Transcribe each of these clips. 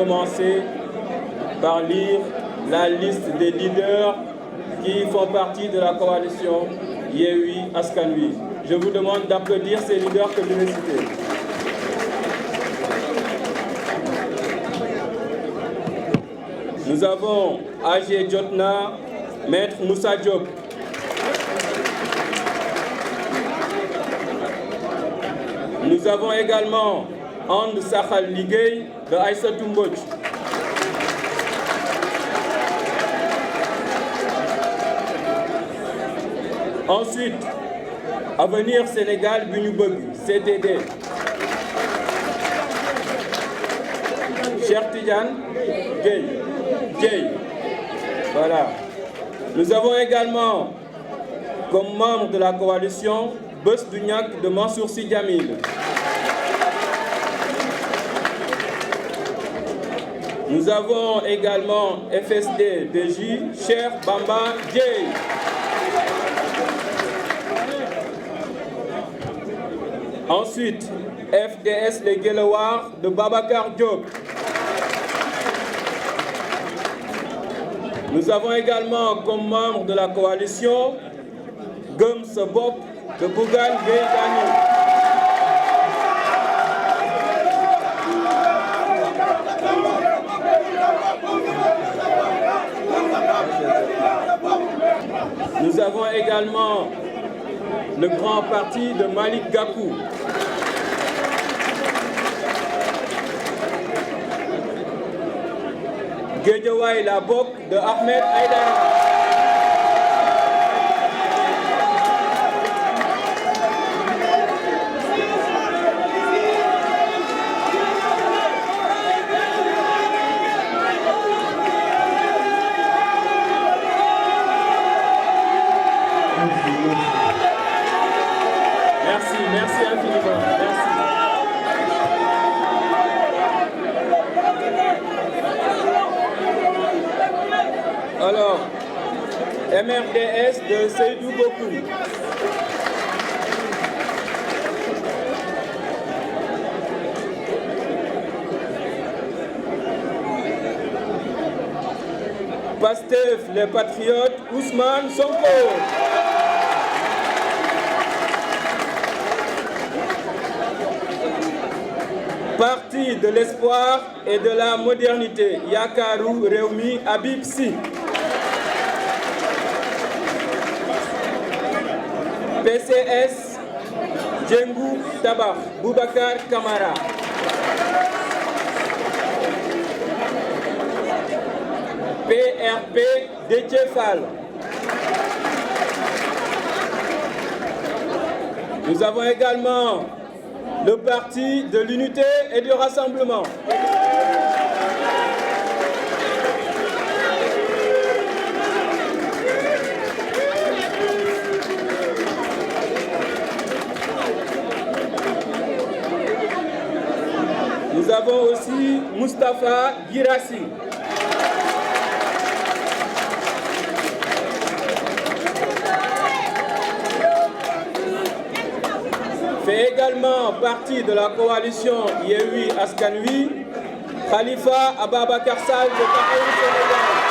commencer par lire la liste des leaders qui font partie de la coalition Yewwi Askan Wi. Je vous demande d'applaudir ces leaders que je vais citer. Nous avons AG Jotna, Maître Moussa Diop. Nous avons également And Sakhal Ligay de Aïssatou Mbodj. Ensuite, Avenir Sénégal bi ñu bëgg, CTD. Cheikh Tidiane Gueye. Voilà. Nous avons également comme membre de la coalition Bës du Ñakk de Mansour Sy Djamil. Nous avons également FSD DJ Cheikh Bamba Dièye. Ensuite, FDS Les Guelwaars de Babacar Diop. Nous avons également comme membre de la coalition Gëm Sa Bopp de Bougane Gueye Dany. Nous avons également le grand parti de Malick Gakou. Guédiawaye La Bokk de Ahmed Aïdara. Merci infiniment. Merci. Alors, MRDS de Seydou Bokoum. Pastef, les Patriotes, Ousmane Sonko. Parti de l'espoir et de la modernité, Yakaru Rewmi Habib Sy. PCS, Djengou Tabakh, Boubacar Camara. PRP, Déthié Fall. Nous avons également le parti de l'unité et du rassemblement. Nous avons aussi Moustapha Guirassy. Fait également partie de la coalition Yewwi Askan Wi, Khalifa Ababacar Sall de Taxawu Sénégal.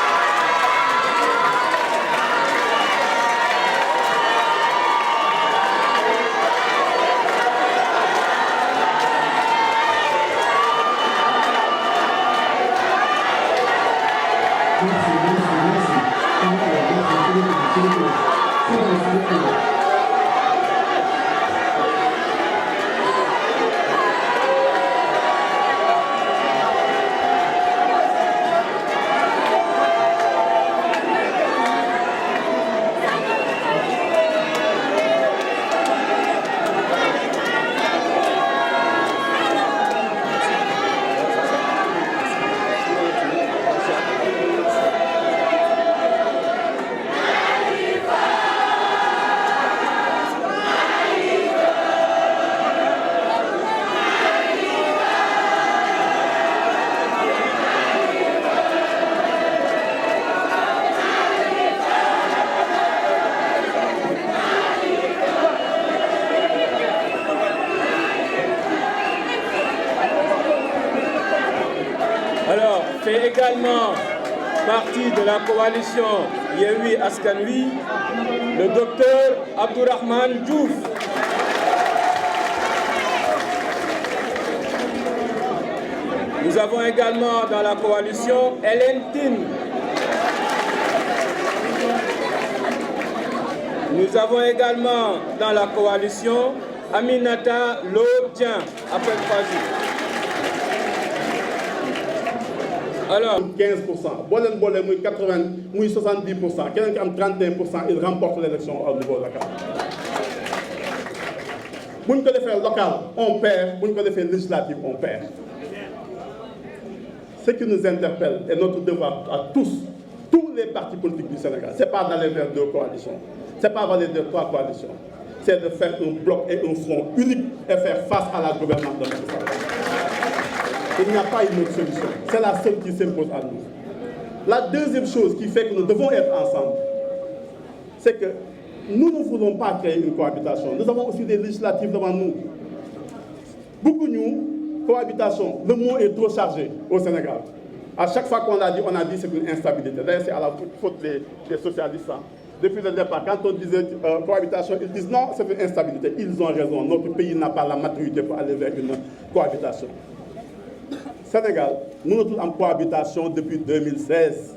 fait également partie de la coalition Yewwi Askan Wi, le docteur Abdourahmane Diouf. Nous avons également dans la coalition Hélène Tine. Nous avons également dans la coalition Aminata Lodien, après 3 jours. Alors, 15%, Bolen 80, 70%, quelqu'un qui a 31%, il remporte l'élection au niveau local. Si on fait local, on perd. Si on fait législatif, on perd. Ce qui nous interpelle est notre devoir à tous les partis politiques du Sénégal. Ce n'est pas d'aller vers 2 coalitions, ce n'est pas d'aller vers 3 coalitions. C'est de faire un bloc et un front unique et faire face à la gouvernance de notre État. Il n'y a pas une autre solution. C'est la seule qui s'impose à nous. La deuxième chose qui fait que nous devons être ensemble, c'est que nous ne voulons pas créer une cohabitation. Nous avons aussi des législatives devant nous. Beaucoup de nous, cohabitation, le mot est trop chargé au Sénégal. À chaque fois qu'on a dit c'est une instabilité. D'ailleurs, c'est à la faute des socialistes. Depuis le départ, quand on disait cohabitation, ils disent non, c'est une instabilité. Ils ont raison. Notre pays n'a pas la maturité pour aller vers une cohabitation. Sénégal, nous sommes en cohabitation depuis 2016.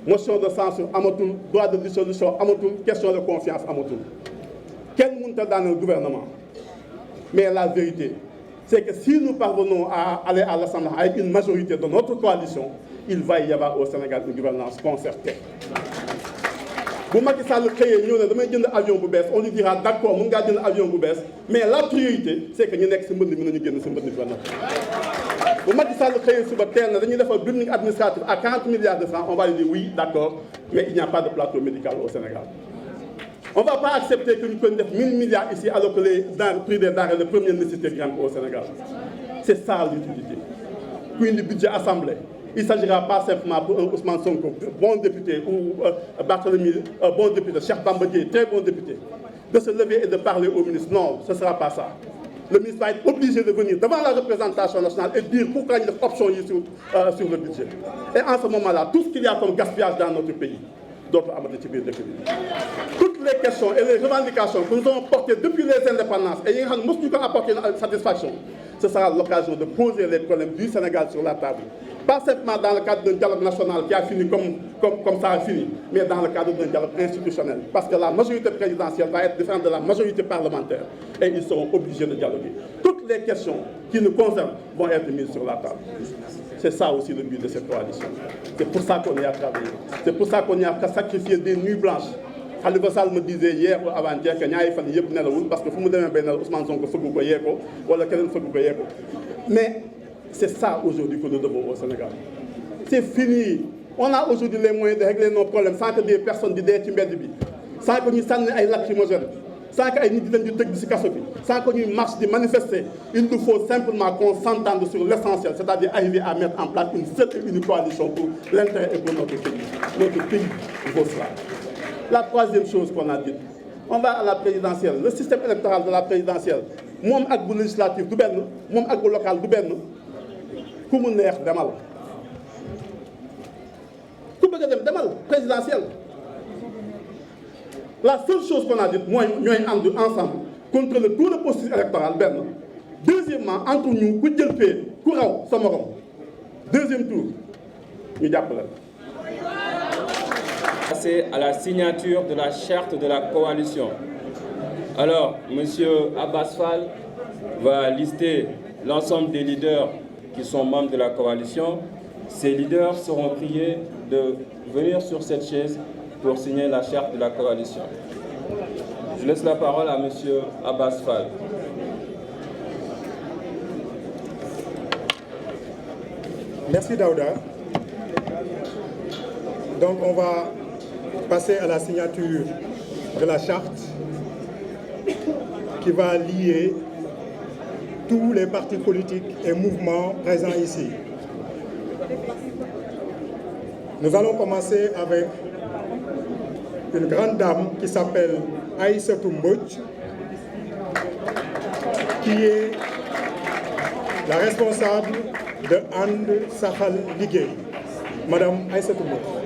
Motion de censure, amatul, droit de dissolution, amatul, question de confiance, amatul. Quel monde est dans le gouvernement? Mais la vérité, c'est que si nous parvenons à aller à l'Assemblée avec une majorité de notre coalition, il va y avoir au Sénégal une gouvernance concertée. Si Macky Sall créé un avion bu bees, on lui dira d'accord, on va un avion bu bees, mais la priorité, c'est que nous sommes en train de gagner ce gouvernement. Si Macky Sall créé sur le terrain, nous avons un building administratif à 40 milliards de francs, on va lui dire oui, d'accord, mais il n'y a pas de plateau médical au Sénégal. On ne va pas accepter que nous connaissions 1000 milliards ici alors que les prix des denrées de première nécessité grimpent au Sénégal. C'est ça l'utilité. Puis le budget assemblée. Il ne s'agira pas simplement pour un Ousmane Sonko, bon député, ou Barthélemy, bon député, Cheikh Bamba Dièye, très bon député, de se lever et de parler au ministre. Non, ce ne sera pas ça. Le ministre va être obligé de venir devant la représentation nationale et dire pourquoi il y a des options sur le budget. Et en ce moment-là, tout ce qu'il y a comme gaspillage dans notre pays, d'autres amateurs de toutes les questions et les revendications que nous avons portées depuis les indépendances et nous avons apporté une satisfaction, ce sera l'occasion de poser les problèmes du Sénégal sur la table. Pas simplement dans le cadre d'un dialogue national qui a fini comme ça a fini, mais dans le cadre d'un dialogue institutionnel. Parce que la majorité présidentielle va être différente de la majorité parlementaire et ils seront obligés de dialoguer. Toutes les questions qui nous concernent vont être mises sur la table. C'est ça aussi le but de cette coalition. C'est pour ça qu'on y a travaillé. C'est pour ça qu'on y a sacrifié des nuits blanches. Khalifa Sall me disait hier ou avant-hier que ñaari fan yëpp nelawul parce que fu mu demee bay nelaw Ousmane Sonko fëggu ko yee ko wala keneen fëggu ko yee ko. Mais c'est ça aujourd'hui que nous devons au Sénégal. C'est fini. On a aujourd'hui les moyens de régler nos problèmes sans que des personnes disent ci mbedd bi, sans que ñu sànni ay lacrymogènes, sans que ay nit di leen di tëj ci kaso bi, sans que ñuy marche di manifester. Il nous faut simplement qu'on s'entende sur l'essentiel, c'est-à-dire arriver à mettre en place une seule et unique coalition pour l'intérêt et pour notre pays. Notre pays vaut cela. La troisième chose qu'on a dit, on va à la présidentielle. Le système électoral de la présidentielle, moi ak bu législatif du benn, moom ak bu local du benn. Ku mu neex demal. Ku bëgg dem demal présidentielle. La seule chose qu'on a dit, moi ñooy ànd ensemble contrôler tout le processus électoral benn. Deuxièmement, entre nous, ku jël fee ku raw sa morom. Deuxième tour, ñu jàppale. Passer à la signature de la charte de la coalition. Alors, M. Abbas Fall va lister l'ensemble des leaders qui sont membres de la coalition. Ces leaders seront priés de venir sur cette chaise pour signer la charte de la coalition. Je laisse la parole à M. Abbas Fall. Merci Daouda. Donc on va passer à la signature de la charte qui va lier tous les partis politiques et mouvements présents ici. Nous allons commencer avec une grande dame qui s'appelle Aïssatou Mbodj, qui est la responsable de And Saxal Liggéey, Madame Aïssatou Mbodj.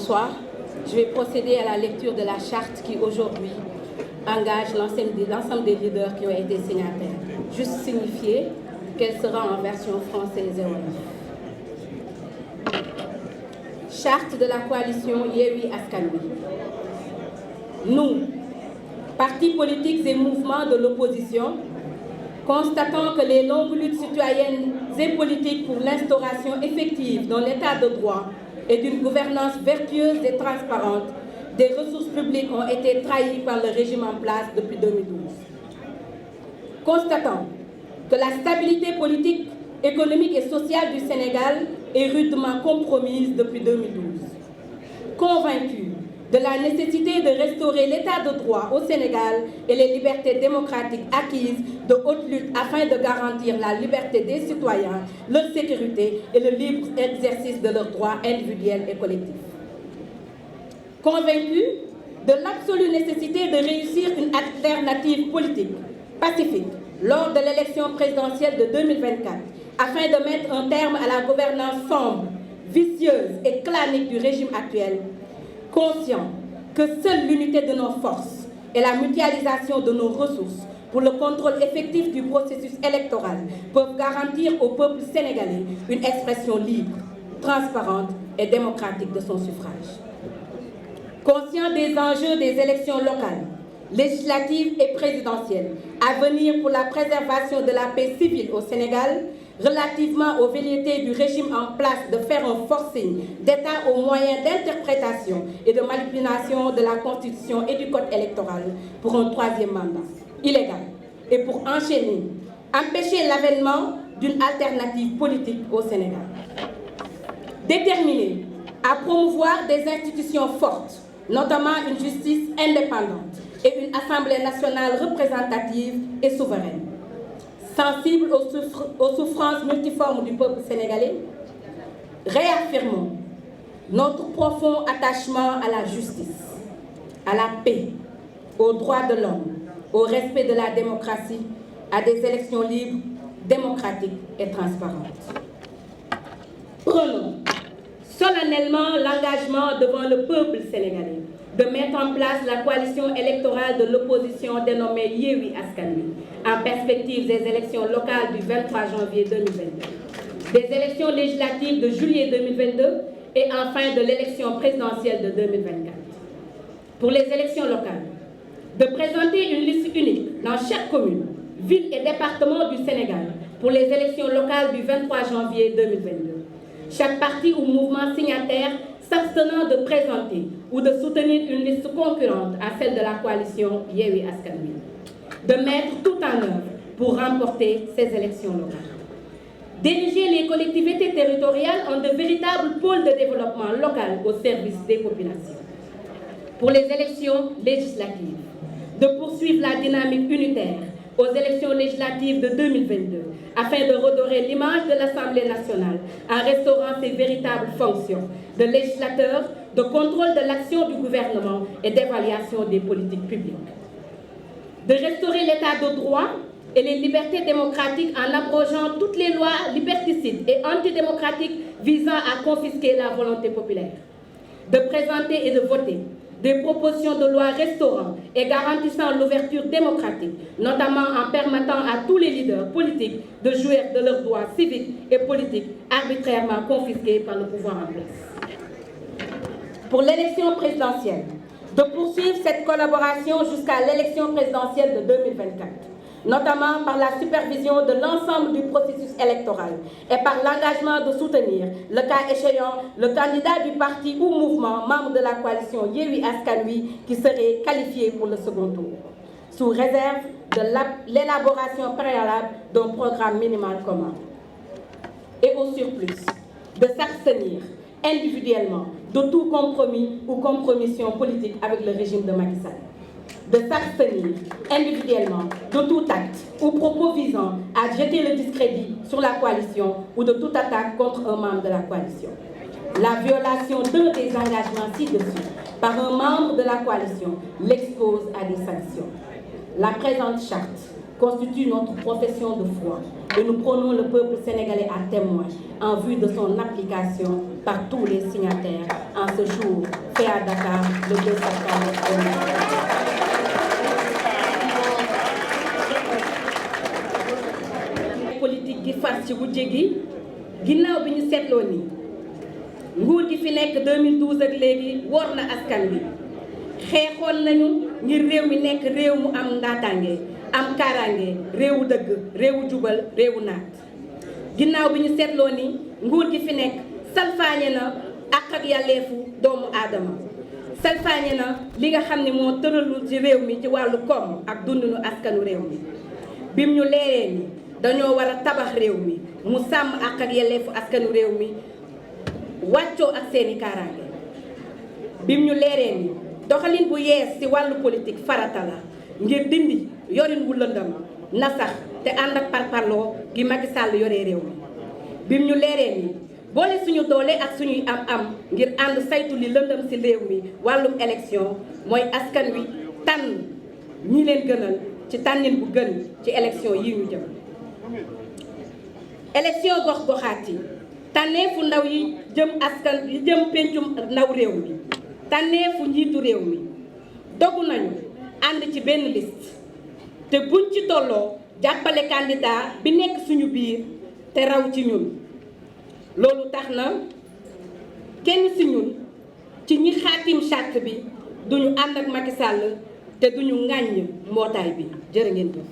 Bonsoir. Je vais procéder à la lecture de la charte qui aujourd'hui engage l'ensemble des leaders qui ont été signataires. Juste signifier qu'elle sera en version française et wolof. Charte de la coalition Yewwi Askan Wi. Nous, partis politiques et mouvements de l'opposition, constatons que les longues luttes citoyennes et politiques pour l'instauration effective d'un état de droit et d'une gouvernance vertueuse et transparente des ressources publiques ont été trahies par le régime en place depuis 2012. Constatons que la stabilité politique, économique et sociale du Sénégal est rudement compromise depuis 2012. Convaincus de la nécessité de restaurer l'état de droit au Sénégal et les libertés démocratiques acquises de haute lutte afin de garantir la liberté des citoyens, leur sécurité et le libre exercice de leurs droits individuels et collectifs. Convaincus de l'absolue nécessité de réussir une alternative politique pacifique lors de l'élection présidentielle de 2024 afin de mettre un terme à la gouvernance sombre, vicieuse et clanique du régime actuel, conscients que seule l'unité de nos forces et la mutualisation de nos ressources pour le contrôle effectif du processus électoral peuvent garantir au peuple sénégalais une expression libre, transparente et démocratique de son suffrage. Conscients des enjeux des élections locales, législatives et présidentielles à venir pour la préservation de la paix civile au Sénégal, relativement aux velléités du régime en place de faire un forcing d'État aux moyens d'interprétation et de manipulation de la Constitution et du Code électoral pour un troisième mandat illégal et pour empêcher l'avènement d'une alternative politique au Sénégal. Déterminés à promouvoir des institutions fortes, notamment une justice indépendante et une Assemblée nationale représentative et souveraine. Sensibles aux souffrances multiformes du peuple sénégalais, réaffirmons notre profond attachement à la justice, à la paix, aux droits de l'homme, au respect de la démocratie, à des élections libres, démocratiques et transparentes. Prenons solennellement l'engagement devant le peuple sénégalais de mettre en place la coalition électorale de l'opposition dénommée Yewwi Askan Wi, en perspective des élections locales du 23 janvier 2022, des élections législatives de juillet 2022 et enfin de l'élection présidentielle de 2024. Pour les élections locales, de présenter une liste unique dans chaque commune, ville et département du Sénégal pour les élections locales du 23 janvier 2022. Chaque parti ou mouvement signataire s'abstenant de présenter ou de soutenir une liste concurrente à celle de la coalition Yewwi Askan Wi. De mettre tout en œuvre pour remporter ces élections locales. Diriger les collectivités territoriales en de véritables pôles de développement local au service des populations. Pour les élections législatives, de poursuivre la dynamique unitaire aux élections législatives de 2022 afin de redorer l'image de l'Assemblée nationale en restaurant ses véritables fonctions de législateur, de contrôle de l'action du gouvernement et d'évaluation des politiques publiques. De restaurer l'état de droit et les libertés démocratiques en abrogeant toutes les lois liberticides et antidémocratiques visant à confisquer la volonté populaire. De présenter et de voter des propositions de loi restaurant et garantissant l'ouverture démocratique, notamment en permettant à tous les leaders politiques de jouir de leurs droits civiques et politiques arbitrairement confisqués par le pouvoir en place. Pour l'élection présidentielle, de poursuivre cette collaboration jusqu'à l'élection présidentielle de 2024, notamment par la supervision de l'ensemble du processus électoral et par l'engagement de soutenir, le cas échéant, le candidat du parti ou mouvement membre de la coalition Yewwi Askan Wi qui serait qualifié pour le second tour, sous réserve de l'élaboration préalable d'un programme minimal commun. Et au surplus, de s'abstenir individuellement de tout compromis ou compromission politique avec le régime de Macky Sall. De s'abstenir individuellement de tout acte ou propos visant à jeter le discrédit sur la coalition ou de toute attaque contre un membre de la coalition. La violation d'un des engagements ci-dessus par un membre de la coalition l'expose à des sanctions. La présente charte constitue notre profession de foi et nous prenons le peuple sénégalais à témoin en vue de son application par tous les signataires en ce jour fait à Dakar le 2 septembre 2020. Politique gi fas ci wujje gi ginnaaw bi ñu seetloo ni nguur gi fi nekk 2012 ak léegi wor na askan wi xeexoon nañu ngir réew mi nekk réew mu am ndaataange am kaaraange réewu dëgg réewu jubal réewu naat ginnaaw bi ñu seetloo ni nguur gi fi nekk salfaañe na àq ak yàlleefu doomu aadama salfaañe na li nga xam ne moo tëralul ci réew mi ci wàllu koom ak dundinu askanu réew mi bim ñu leeree ni dañoo war a tabax réew mi mu sàmm àq ak yàlleefu askanu réew mi wàccoo ak seeni kaaraange bim ñu leeree ni doxalin bu yees ci wàllu politique farata la ngir dindi yorin wu lëndëm na sax te ànd ak parparloo gi Macky Sall yoree réew mi bim ñu leeree ni boole suñu doole ak suñuy am ngir ànd saytu li lëndëm ci réew mi wàllum élection mooy askan wi tànn ñi leen gënal ci tànnin bu gën ci élection yi ñu jëm. élection gox-goxaat yi tànneefu ndaw yi jëm askan yi jëm pencum ndaw réew mi tànneefu njiitu réew mi dogu nañu ànd ci benn liste te buñ ci tolloo jàppale candidat bi nekk suñu biir te raw ci ñun loolu tax na kenn ci ñun ci ñi xaatim charte bi duñu ànd ak Macky Sall te duñu ŋàññ mbootaay bi jërë ngeen jëf